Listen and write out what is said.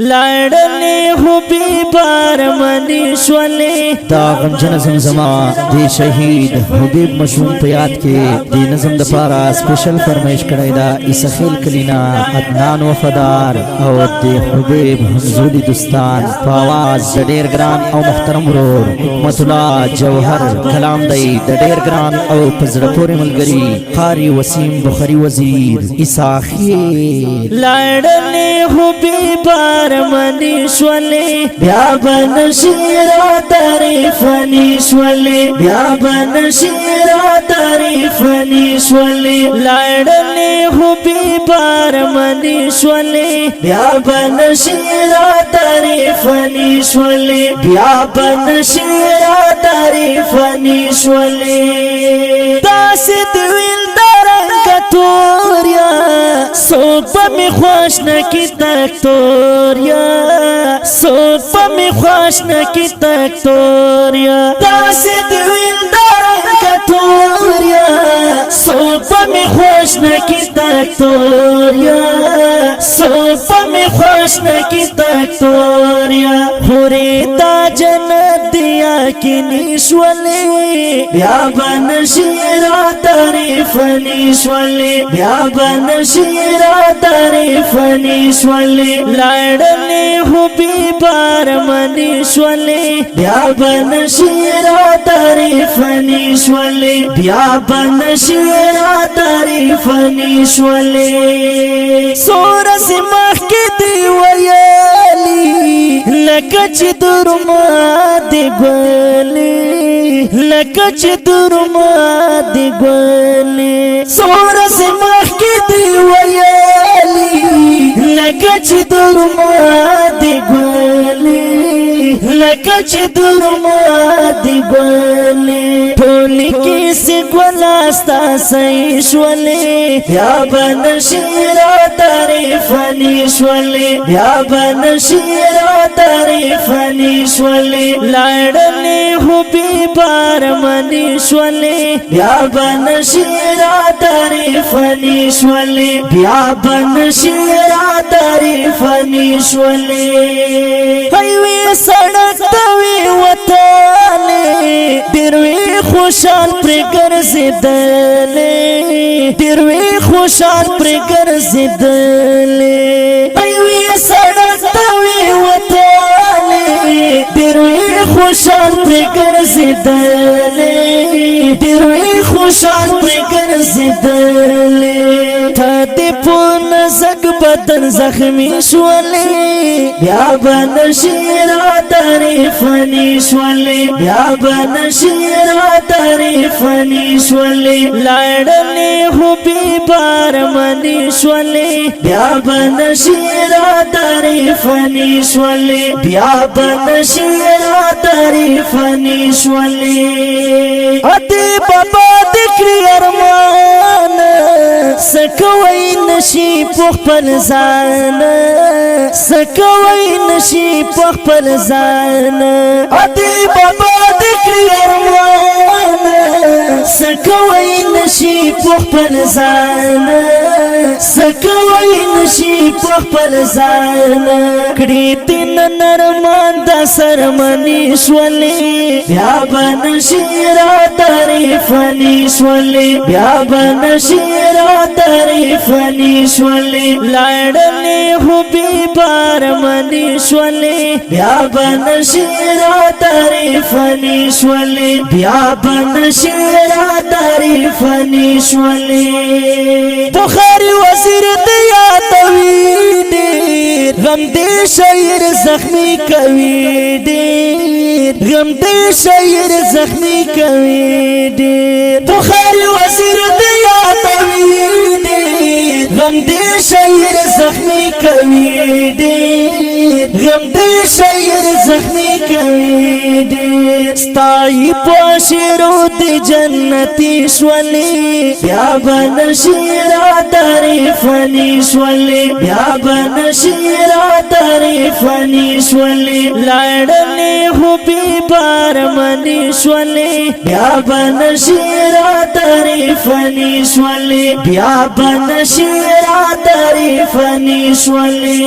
لاړلې حبیبار منی شولې دا غمجن زمزما دی شهید حبیب مشهور په یاد کې دی نظم د پارا سپیشل فرمایش کړی دا اسخیل کلینا عدنان وفادار او دی حبیب حمزولی دوستان په आवाज د ډیر ګران او محترم ورور حکمت الله جوهر کلام دی د ډیر ګران او پزړه پورې ملګری قاری وسیم بخاری وزیر اسخیل لاړلې حبیبار منی شولې بیا بنشیرا تعریف نی شولې بیا بنشیرا تعریف نی شولې لاړلې حبیبار منی شولې بیا بنشیرا تعریف نی شولې بیا بنشیرا تعریف نی شولې داسې دویل درنګ توریا سوپ می خوش نکی تکتوریا سوپ می خوش نکی تکتوریا داسی دویل دارن کتوریا سوپ می خوش نکی تکتوریا سوپ می خوش نکی تکتوریا خوری تا جنت دیا کی نیشولی بیا بنشیرا تعریف نیشولی بیا بنشیرا تعریف نیشولی لاړلې حبیبار منی شولې بیا بنشیرا تعریف نیشولی بیا بنشیرا تعریف نیشولی سورس مخ کې دی ویالی لکه چې درما دی ګلې لکه چې درما دی ګلې سورس مخ کې دی ویالی لکه چې درما دی ګلې لکه چې درما دی ګلې ټولې کیسې ګلاستا صحیح شولې بیا بنشیرا تعریف نیشولې بیا بنشیرا تعریف نیشولې لاړلې حبیبار منی شولې بیا بنشیرا تعریف نیشولې بیا بنشیرا تعریف نیشولې هیوی سړک توی وطاله ډیروی خوشحال پر ګرځېدلې ډیروی خوشحال پر ګرځېدلې هیوی سړک توی وطاله ډیروی خوشحال پر ګرځېدلې ډیروی خوشحال پر ګرځېدلې تا دې په نزک بدن زخمی شولې بیا بنشیرا تعریف نیشولې بیا بنشیرا تعریف نیشولې لاړلې حبیبار منی شولې بیا بنشیرا تعریف نیشولې بیا بنشیرا تعریف نیشولې اتی بابا دکری ارمان سکوی نشی پخپل زان سکوی نشی پخپل زان اتی بابا دکری ارمان سکوی نشی پخپل زان سکوی نشی پخپل زان کڑی تین نرمان دا سرمنی شولی بیا بنشیرا تعریف نیشولی بیا بنشیرا تعریف نیشولی لاړلې حبیبار منی شولې بیا بنشیرا تعریف نیشولی بیا بنشیرا تعریف نیشولی بخاری وزیر دیا توی ډیر غم دې شاعر زخمی کوي ډیر غم دې شاعر زخمی کوي ډیر بخاری وزیر دیا توی ډیر غم دې شاعر زخمی کوي ډیر غم دې شاعر زخمی کوي ډیر ستای په شیرو دې جنتی شولې بیا بنشیرا تعریف نیشولې بیا بنشیرا تعریف نیشولې لاړلې حبیبار منی شولې بیا بنشیرا تعریف نیشولې بیا بنشیرا تعریف نیشولې